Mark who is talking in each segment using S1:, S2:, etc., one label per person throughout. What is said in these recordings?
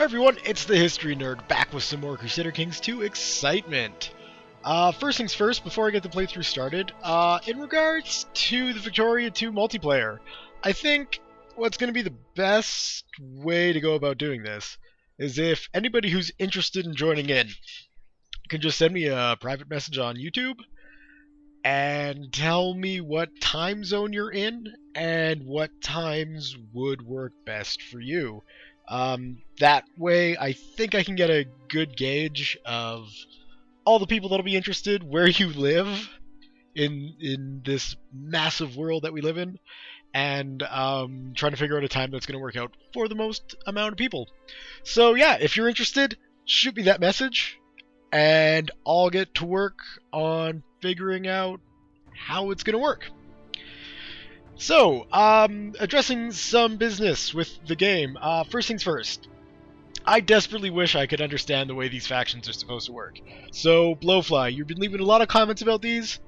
S1: Hi everyone, it's the History Nerd, back with some more Crusader Kings 2 excitement. First things first, before I get the playthrough started, in regards to the Victoria 2 multiplayer, I think what's going to be the best way to go about doing this is if anybody who's interested in joining in can just send me a private message on YouTube and tell me what time zone you're in and what times would work best for you. That way, I think I can get a good gauge of all the people that'll be interested, where you live in this massive world that we live in, and trying to figure out a time that's going to work out for the most amount of people. So yeah, if you're interested, shoot me that message, and I'll get to work on figuring out how it's going to work. So, addressing some business with the game. First things first. I desperately wish I could understand the way these factions are supposed to work. So, Blowfly, you've been leaving a lot of comments about these.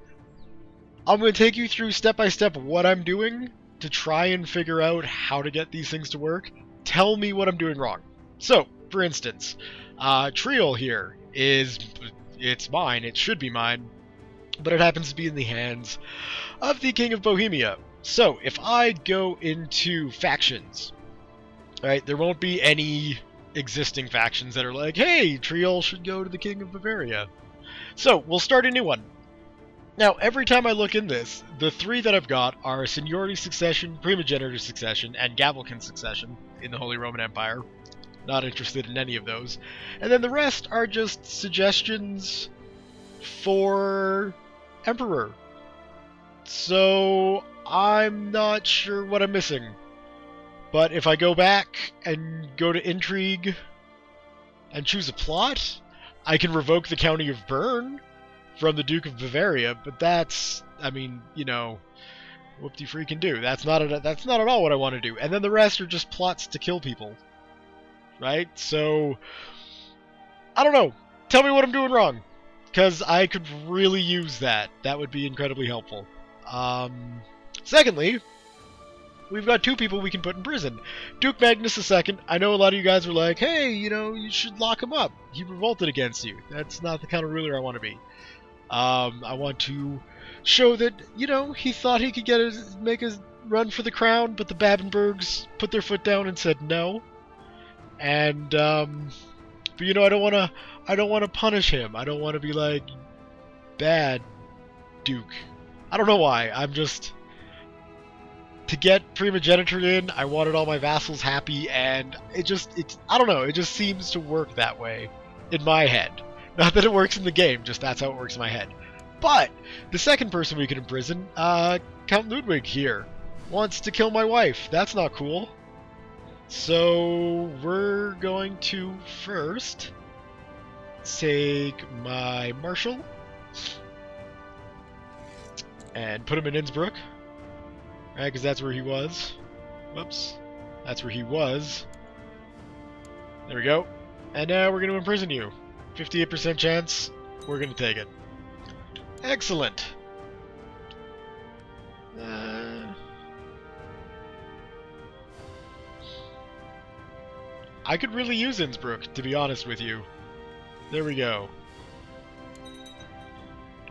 S1: I'm going to take you through step by step what I'm doing to try and figure out how to get these things to work. Tell me what I'm doing wrong. So, for instance, Triol here it's mine, it should be mine, but it happens to be in the hands of the King of Bohemia. So, if I go into factions, right, there won't be any existing factions that are like, hey, Triol should go to the King of Bavaria. So, we'll start a new one. Now, every time I look in this, the three that I've got are Seniority Succession, Primogeniture Succession, and Gavelkin Succession in the Holy Roman Empire. Not interested in any of those. And then the rest are just suggestions for Emperor. So, I'm not sure what I'm missing. But if I go back and go to Intrigue and choose a plot, I can revoke the County of Bern from the Duke of Bavaria, but that's, I mean, you know, whoop-de-freaking do. That's not at all what I want to do. And then the rest are just plots to kill people. Right? So, I don't know. Tell me what I'm doing wrong, because I could really use that. That would be incredibly helpful. Secondly, we've got two people we can put in prison. Duke Magnus II, I know a lot of you guys were like, hey, you know, you should lock him up. He revolted against you. That's not the kind of ruler I want to be. I want to show that, you know, he thought he could make a run for the crown, but the Babenbergs put their foot down and said no. And, but you know, I don't want to punish him. I don't want to be like, bad Duke. I don't know why. I'm just, to get primogeniture in, I wanted all my vassals happy, and I don't know, it just seems to work that way in my head. Not that it works in the game, just that's how it works in my head. But, the second person we can imprison, Count Ludwig here, wants to kill my wife. That's not cool. So, we're going to first take my Marshal and put him in Innsbruck. Right, because that's where he was. Whoops. That's where he was. There we go. And now we're going to imprison you. 58% chance. We're going to take it. Excellent. I could really use Innsbruck, to be honest with you. There we go.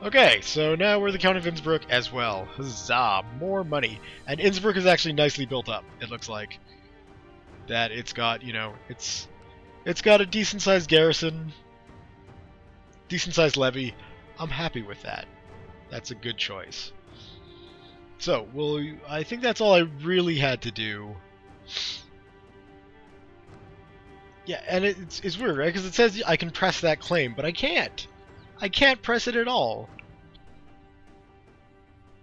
S1: Okay, so now we're the Count of Innsbruck as well. Huzzah, more money. And Innsbruck is actually nicely built up, it looks like. That it's got, you know, it's got a decent-sized garrison, decent-sized levy. I'm happy with that. That's a good choice. So, I think that's all I really had to do. Yeah, and it's weird, right? Because it says I can press that claim, but I can't. I can't press it at all.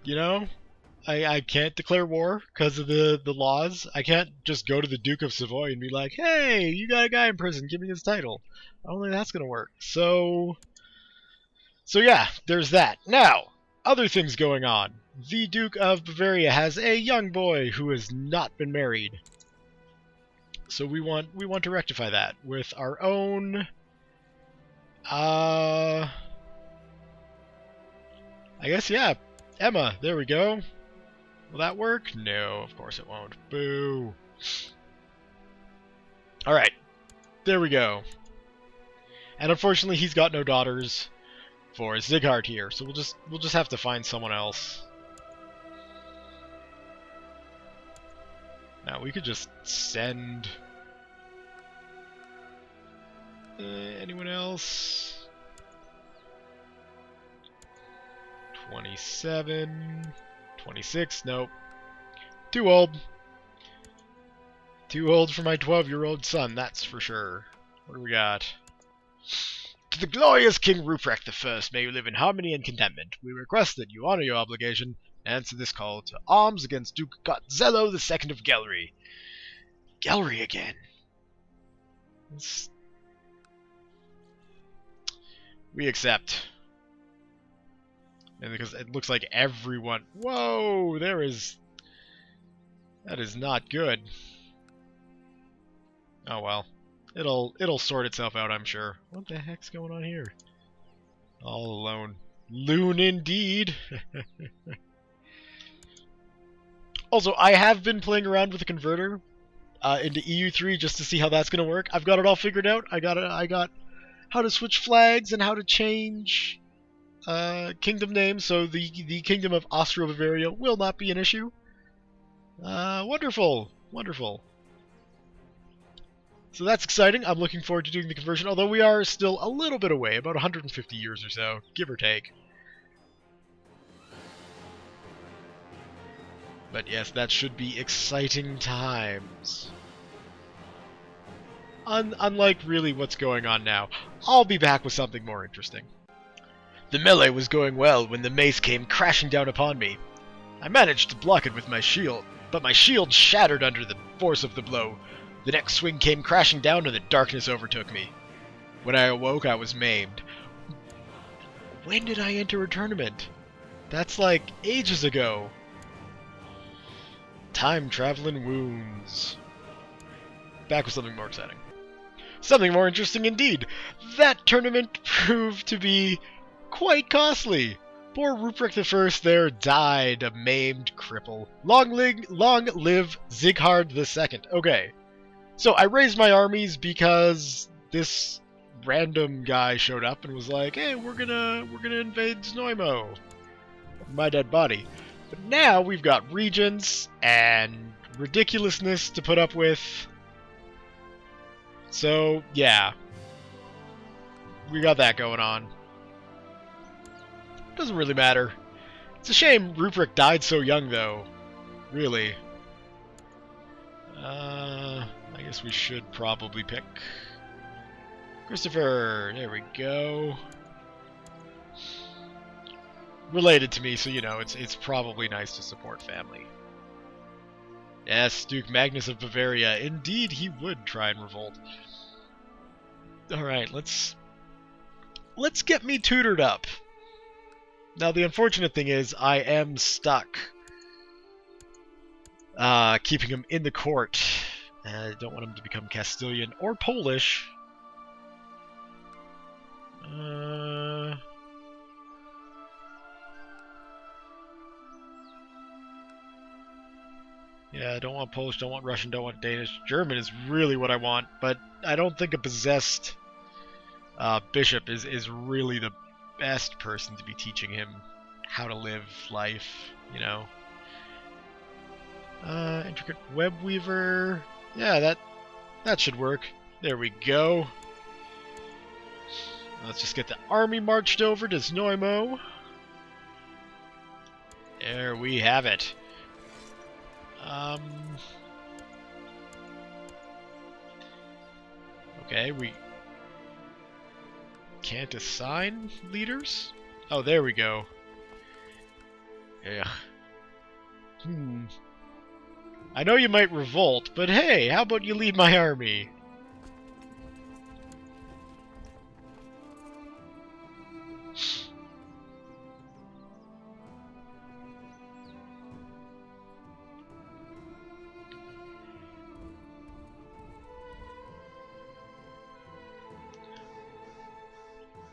S1: You know? I can't declare war because of the laws. I can't just go to the Duke of Savoy and be like, hey, you got a guy in prison, give me his title. I don't think that's going to work. So yeah, there's that. Now, other things going on. The Duke of Bavaria has a young boy who has not been married. So we want to rectify that with our own I guess, yeah, Emma, there we go. Will that work? No, of course it won't. Boo. Alright. There we go. And unfortunately, he's got no daughters for Sighart here, so we'll just have to find someone else. Now we could just send anyone else. 27, 26. Nope. Too old. Too old for my 12-year-old son, that's for sure. What do we got? To the glorious King Ruprecht I, may you live in harmony and contentment. We request that you honor your obligation and answer this call to arms against Duke Gotzello II of Gelry. Gelry again. We accept. And because it looks like everyone... Whoa! That is not good. Oh well. It'll sort itself out, I'm sure. What the heck's going on here? All alone. Loon indeed! Also, I have been playing around with the converter into EU3 just to see how that's gonna work. I've got it all figured out. I got how to switch flags and how to change kingdom names, so the kingdom of Austria-Bavaria will not be an issue. Wonderful, wonderful. So that's exciting. I'm looking forward to doing the conversion, although we are still a little bit away, about 150 years or so, give or take. But yes, that should be exciting times. Unlike really what's going on now. I'll be back with something more interesting. The melee was going well when the mace came crashing down upon me. I managed to block it with my shield, but my shield shattered under the force of the blow. The next swing came crashing down and the darkness overtook me. When I awoke, I was maimed. When did I enter a tournament? That's like ages ago. Time-traveling wounds. Back with something more exciting. Something more interesting indeed. That tournament proved to be quite costly. Poor Ruprecht I there died, a maimed cripple. Long live Sighart II. Okay. So I raised my armies because this random guy showed up and was like, "Hey, we're gonna invade Znojmo." My dead body. But now we've got regions and ridiculousness to put up with. So yeah, we got that going on. Doesn't really matter. It's a shame Ruprecht died so young, though. Really. I guess we should probably pick Christopher. There we go. Related to me, so you know, it's probably nice to support family. Yes, Duke Magnus of Bavaria. Indeed, he would try and revolt. Alright, let's get me tutored up. Now, the unfortunate thing is, I am stuck keeping him in the court. I don't want him to become Castilian or Polish. Yeah, I don't want Polish, don't want Russian, don't want Danish. German is really what I want, but I don't think a possessed bishop is really the best person to be teaching him how to live life, you know. Intricate web weaver. Yeah, that should work. There we go. Let's just get the army marched over to Znojmo. There we have it. Okay, we can't assign leaders? Oh, there we go. Yeah. I know you might revolt, but hey, how about you lead my army?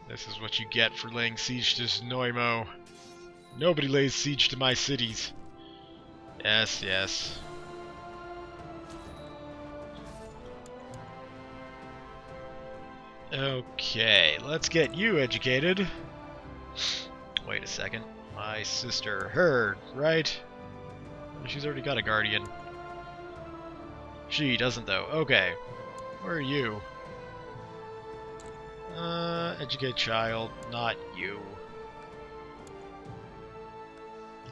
S1: This is what you get for laying siege to Znojmo. Nobody lays siege to my cities. Yes, yes. Okay, let's get you educated. Wait a second. My sister, her, right? She's already got a guardian. She doesn't, though. Okay. Where are you? Educate child, not you.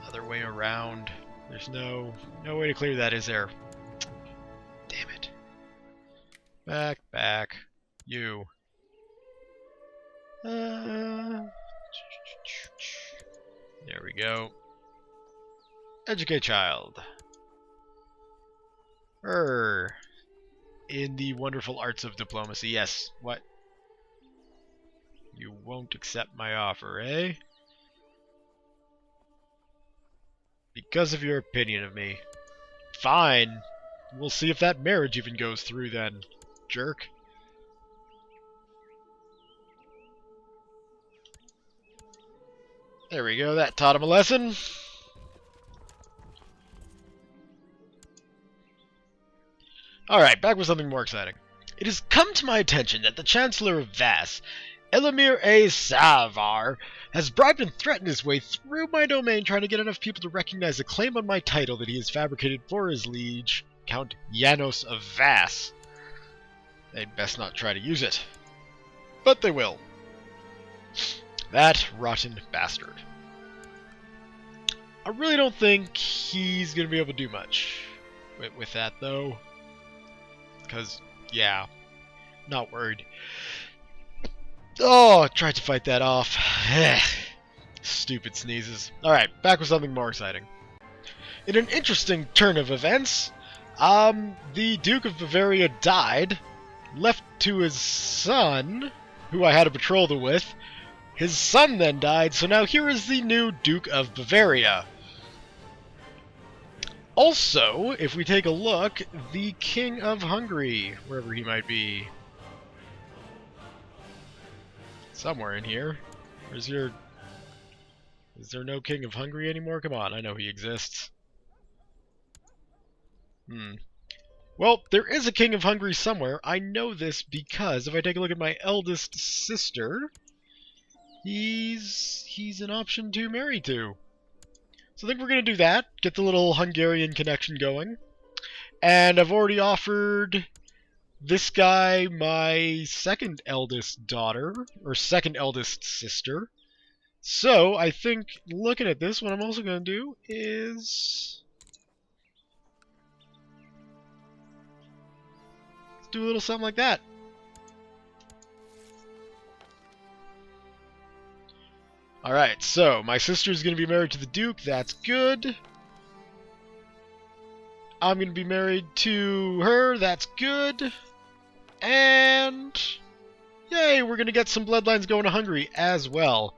S1: Other way around. There's no way to clear that, is there? Damn it. Back. You. There we go. Educate child. In the wonderful arts of diplomacy. Yes. What? You won't accept my offer, eh? Because of your opinion of me. Fine. We'll see if that marriage even goes through then, jerk. There we go, that taught him a lesson. Alright, back with something more exciting. It has come to my attention that the Chancellor of Vass, Elamir A. Savar, has bribed and threatened his way through my domain trying to get enough people to recognize the claim on my title that he has fabricated for his liege, Count Janos of Vass. They'd best not try to use it. But they will. That rotten bastard. I really don't think he's going to be able to do much with that, though. Because, yeah, not worried. Oh, I tried to fight that off. Stupid sneezes. Alright, back with something more exciting. In an interesting turn of events, the Duke of Bavaria died, left to his son, who I had a betrothal with. His son then died, so now here is the new Duke of Bavaria. Also, if we take a look, the King of Hungary, wherever he might be. Somewhere in here. Is there no King of Hungary anymore? Come on, I know he exists. Well, there is a King of Hungary somewhere. I know this because if I take a look at my eldest sister, he's an option to marry to. So I think we're going to do that, get the little Hungarian connection going. And I've already offered this guy my second eldest daughter, or second eldest sister. So I think, looking at this, what I'm also going to do is let's do a little something like that. Alright, so my sister's going to be married to the Duke, that's good. I'm going to be married to her, that's good. And yay, we're going to get some bloodlines going to Hungary as well.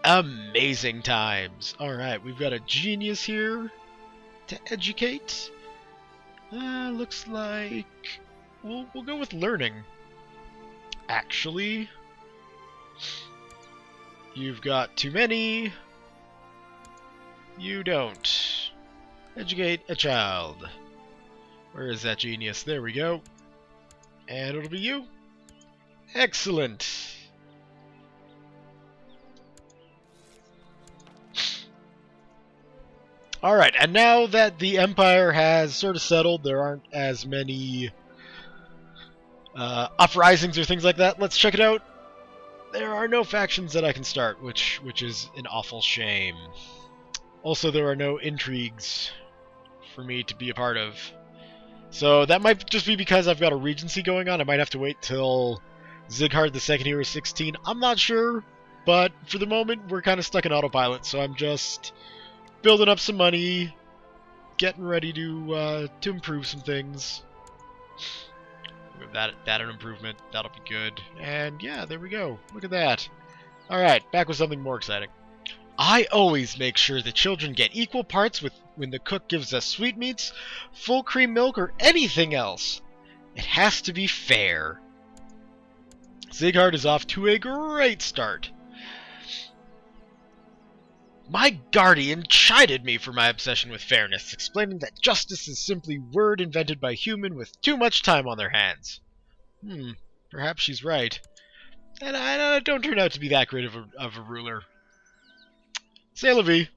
S1: Amazing times. Alright, we've got a genius here to educate. Looks like we'll go with learning. Actually, you've got too many. You don't. Educate a child. Where is that genius? There we go. And it'll be you. Excellent. Alright, and now that the Empire has sort of settled, there aren't as many uprisings or things like that. Let's check it out. There are no factions that I can start, which is an awful shame. Also, there are no intrigues for me to be a part of. So that might just be because I've got a regency going on. I might have to wait till Sighard II here is 16. I'm not sure, but for the moment we're kind of stuck in autopilot, so I'm just building up some money, getting ready to improve some things. That an improvement, that'll be good. And yeah, there we go. Look at that. Alright, back with something more exciting. I always make sure the children get equal parts when the cook gives us sweetmeats, full cream milk, or anything else. It has to be fair. Sighard is off to a great start. My guardian chided me for my obsession with fairness, explaining that justice is simply word invented by human with too much time on their hands. Perhaps she's right. And I don't turn out to be that great of a ruler. C'est la vie.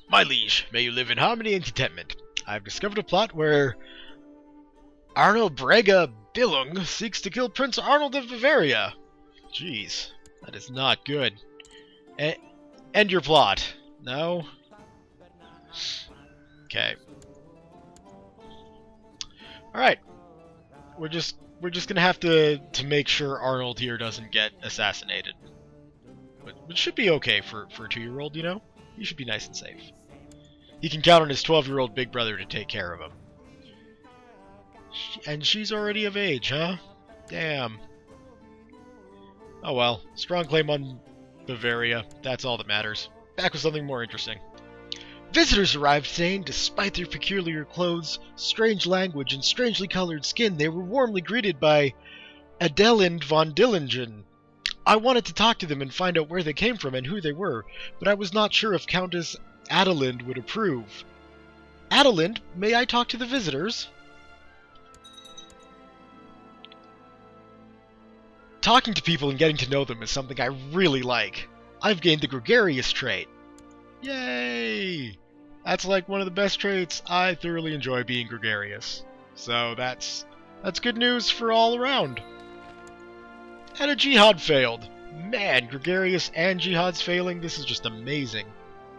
S1: My liege, may you live in harmony and contentment. I have discovered a plot where Arnold Brega Billung seeks to kill Prince Arnold of Bavaria. Jeez, that is not good. End your plot. No? Okay. Alright. We're just gonna have to make sure Arnold here doesn't get assassinated. Which should be okay for a 2-year-old, you know? He should be nice and safe. He can count on his 12-year-old big brother to take care of him. And she's already of age, huh? Damn. Oh well. Strong claim on Bavaria. That's all that matters. Back with something more interesting. Visitors arrived today, and despite their peculiar clothes, strange language, and strangely colored skin, they were warmly greeted by Adelind von Dillingen. I wanted to talk to them and find out where they came from and who they were, but I was not sure if Countess Adelind would approve. Adelind, may I talk to the visitors? Talking to people and getting to know them is something I really like. I've gained the gregarious trait. Yay! That's like one of the best traits. I thoroughly enjoy being gregarious. So that's good news for all around. And a jihad failed. Man, gregarious and jihad's failing. This is just amazing.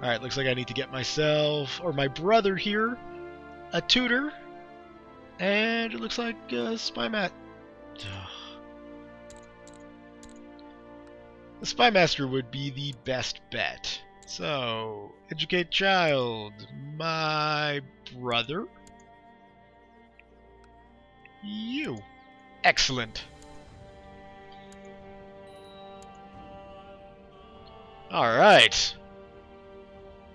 S1: Alright, looks like I need to get myself, or my brother here, a tutor. And it looks like spy mat. The spy master would be the best bet. So, educate child. My brother. You. Excellent. Alright.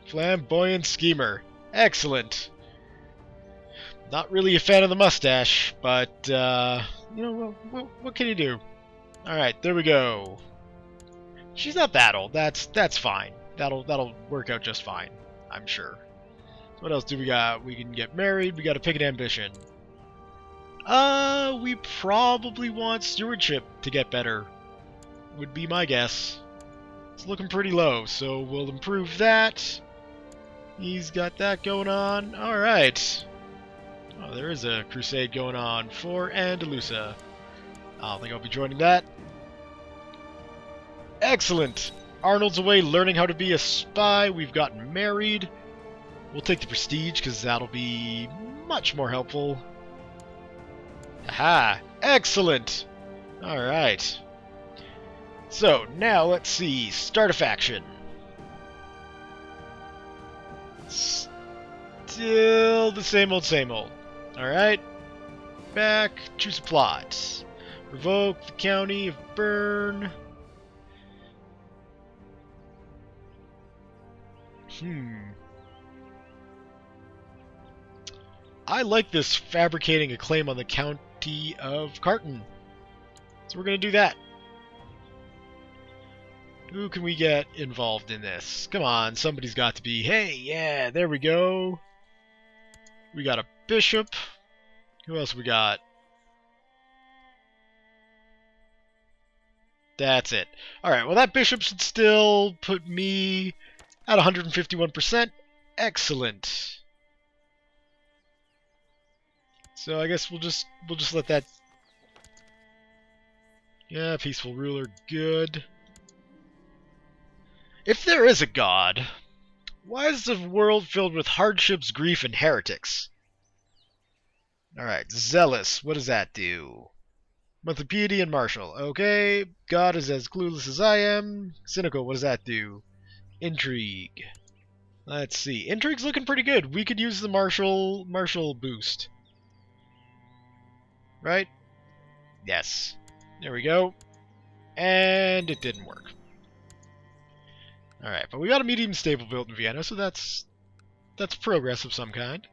S1: Flamboyant schemer. Excellent. Not really a fan of the mustache, but, you know, what can you do? Alright, there we go. She's not that old. That's fine. That'll work out just fine, I'm sure. So what else do we got? We can get married. We got to pick an ambition. We probably want stewardship to get better. Would be my guess. It's looking pretty low, so we'll improve that. He's got that going on. All right. Oh, there is a crusade going on for Andalusia. I don't think I'll be joining that. Excellent. Arnold's away learning how to be a spy. We've gotten married. We'll take the prestige because that'll be much more helpful. Aha! Excellent! Alright. So, now let's see. Start a faction. Still the same old, same old. Alright. Back. Choose a plot. Revoke the county of Bern. I like this fabricating a claim on the county of Carton. So we're going to do that. Who can we get involved in this? Come on, somebody's got to be. Hey, yeah, there we go. We got a bishop. Who else we got? That's it. Alright, well that bishop should still put me at 151%. Excellent. So I guess we'll just let that. Yeah, peaceful ruler, good. If there is a god, why is the world filled with hardships, grief, and heretics? Alright, zealous, what does that do? Monthly piety and martial. Okay, God is as clueless as I am. Cynical, what does that do? Intrigue. Let's see. Intrigue's looking pretty good. We could use the martial boost. Right? Yes. There we go. And it didn't work. Alright, but we got a medium stable built in Vienna, so that's progress of some kind.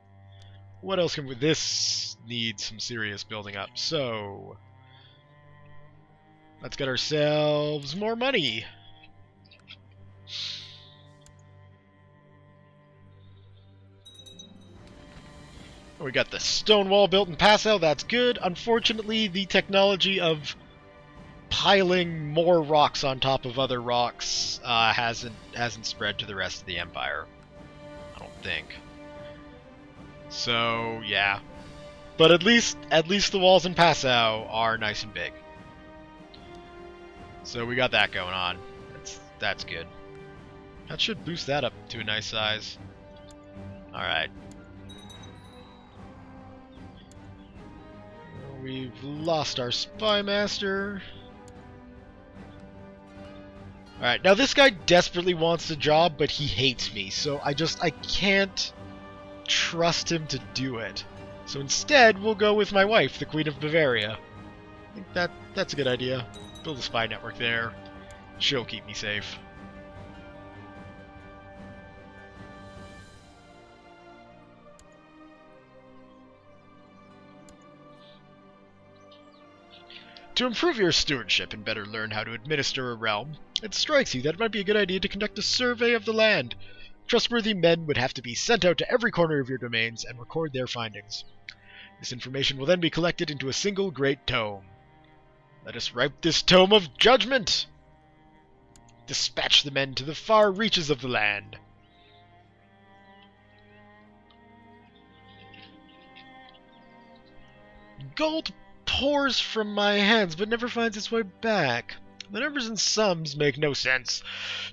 S1: What else can we... This needs some serious building up, so... Let's get ourselves more money. We got the stone wall built in Passau, that's good. Unfortunately, the technology of piling more rocks on top of other rocks hasn't spread to the rest of the Empire. I don't think. So, yeah. But at least the walls in Passau are nice and big. So we got that going on. That's good. That should boost that up to a nice size. Alright. We've lost our spy master. Alright, now this guy desperately wants the job, but he hates me, so I can't trust him to do it. So instead, we'll go with my wife, the Queen of Bavaria. I think that's a good idea. Build a spy network there. She'll keep me safe. To improve your stewardship and better learn how to administer a realm, it strikes you that it might be a good idea to conduct a survey of the land. Trustworthy men would have to be sent out to every corner of your domains and record their findings. This information will then be collected into a single great tome. Let us write this tome of judgment! Dispatch the men to the far reaches of the land. Gold pours from my hands, but never finds its way back. The numbers and sums make no sense.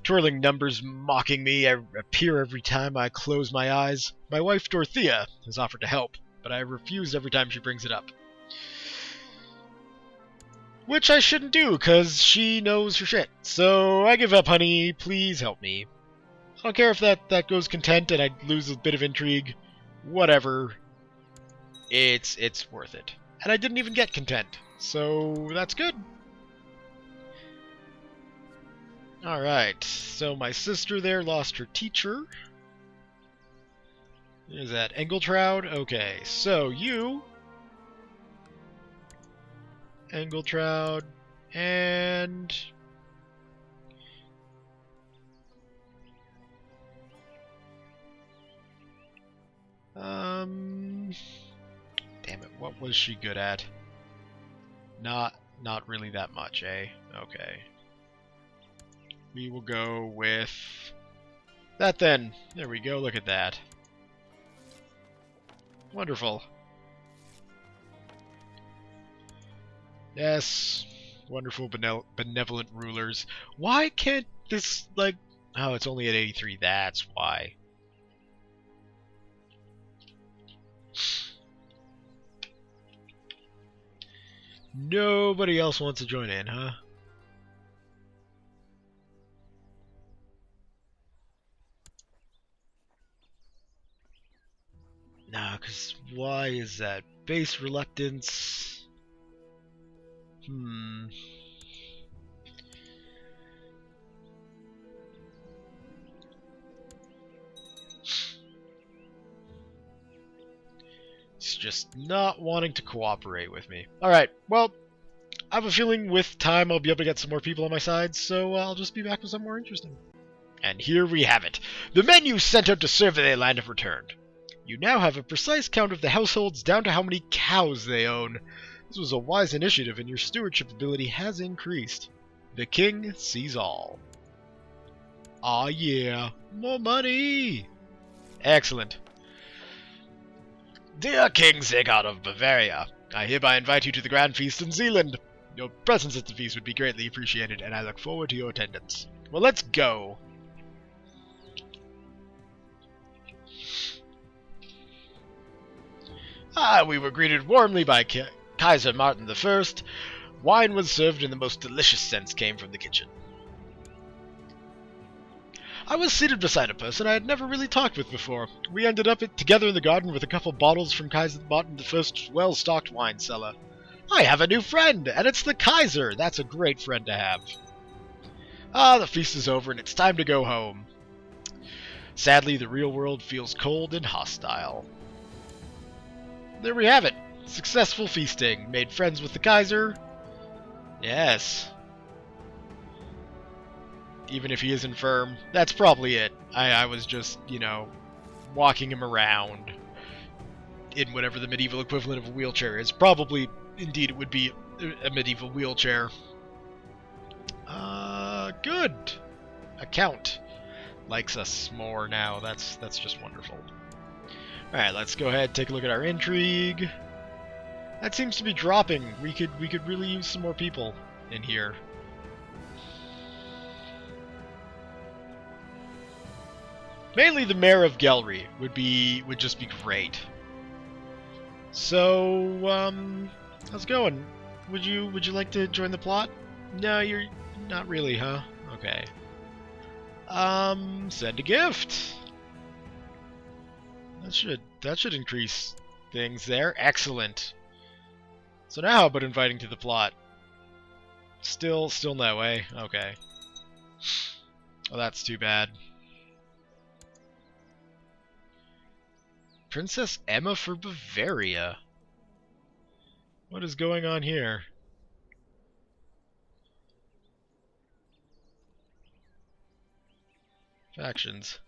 S1: Twirling numbers mocking me appear every time I close my eyes. My wife Dorothea has offered to help, but I refuse every time she brings it up. Which I shouldn't do, because she knows her shit. So I give up, honey. Please help me. I don't care if that goes content and I lose a bit of intrigue. Whatever. It's worth it. And I didn't even get content, so that's good. Alright, so my sister there lost her teacher. Is that Engeltraud? Okay, so you... Engeltraud, and... Damn it, what was she good at? Not really that much, eh? Okay. We will go with that then. There we go, look at that. Wonderful. Yes, wonderful benevolent rulers. Why can't this, like... Oh, it's only at 83, that's why. Nobody else wants to join in, huh? Nah, cause why is that? Base reluctance... It's just not wanting to cooperate with me. Alright, well, I have a feeling with time I'll be able to get some more people on my side, so I'll just be back with something more interesting. And here we have it. The men you sent out to survey the land have returned. You now have a precise count of the households down to how many cows they own. This was a wise initiative, and your stewardship ability has increased. The king sees all. Aw yeah, more money! Excellent. Dear King Sigurd of Bavaria, I hereby invite you to the grand feast in Zealand. Your presence at the feast would be greatly appreciated, and I look forward to your attendance. Well, let's go. We were greeted warmly by Kaiser Martin I. Wine was served and the most delicious scents came from the kitchen. I was seated beside a person I had never really talked with before. We ended up together in the garden with a couple bottles from Kaiser Martin I's well-stocked wine cellar. I have a new friend, and it's the Kaiser. That's a great friend to have. The feast is over and it's time to go home. Sadly, the real world feels cold and hostile. There we have it. Successful feasting. Made friends with the Kaiser. Yes. Even if he is infirm. That's probably it. I was just, walking him around. in whatever the medieval equivalent of a wheelchair is. Probably, indeed, it would be a medieval wheelchair. Good. A count likes us more now. That's just wonderful. Alright, let's go ahead and take a look at our intrigue. That seems to be dropping. We could really use some more people in here. Mainly the mayor of Gelry would just be great. So, how's it going? Would you like to join the plot? No, you're not really, huh? Okay. Send a gift. That should increase things there. Excellent. So now how about inviting to the plot? Still no, eh? Okay. Oh, that's too bad. Princess Emma for Bavaria. What is going on here? Factions.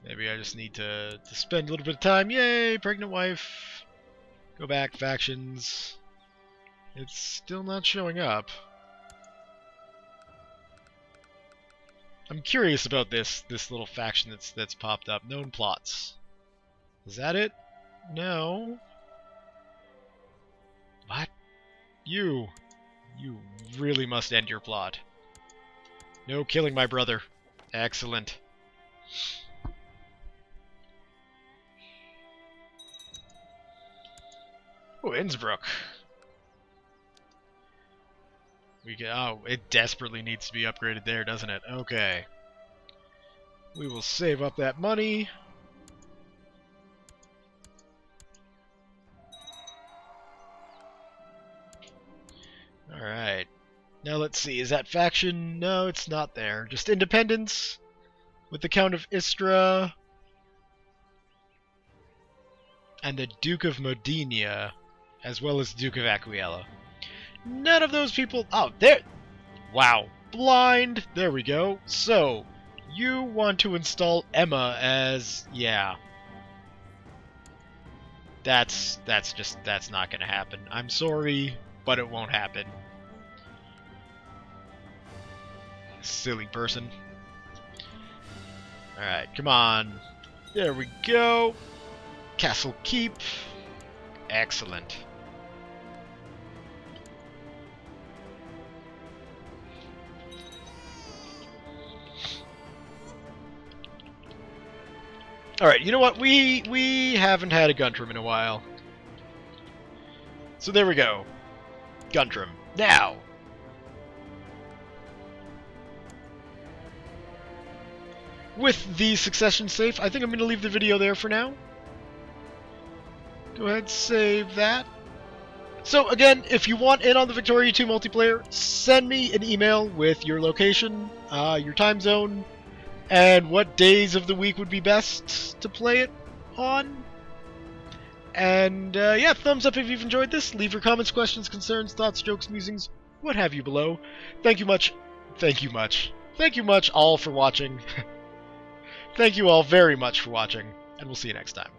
S1: Maybe I just need to spend a little bit of time. Yay, pregnant wife. Go back, factions. It's still not showing up. I'm curious about this little faction that's popped up. Known plots. Is that it? No. What? You really must end your plot. No killing my brother. Excellent. Oh, Innsbruck. Oh, it desperately needs to be upgraded there, doesn't it? Okay. We will save up that money. Alright. Now let's see, is that faction? No, it's not there. Just independence with the Count of Istra and the Duke of Modena, as well as Duke of Aquila. None of those people... Oh, there... Wow. Blind. There we go. So, you want to install Emma as... Yeah. That's not gonna happen. I'm sorry, but it won't happen. Silly person. Alright, come on. There we go. Castle Keep. Excellent. Alright, you know what? We haven't had a Guntram in a while. So there we go. Guntram. Now! With the succession safe, I think I'm going to leave the video there for now. Go ahead, save that. So again, if you want in on the Victoria 2 multiplayer, send me an email with your location, your time zone, and what days of the week would be best to play it on. And yeah, thumbs up if you've enjoyed this. Leave your comments, questions, concerns, thoughts, jokes, musings, what have you below. Thank you much all for watching. Thank you all very much for watching, and we'll see you next time.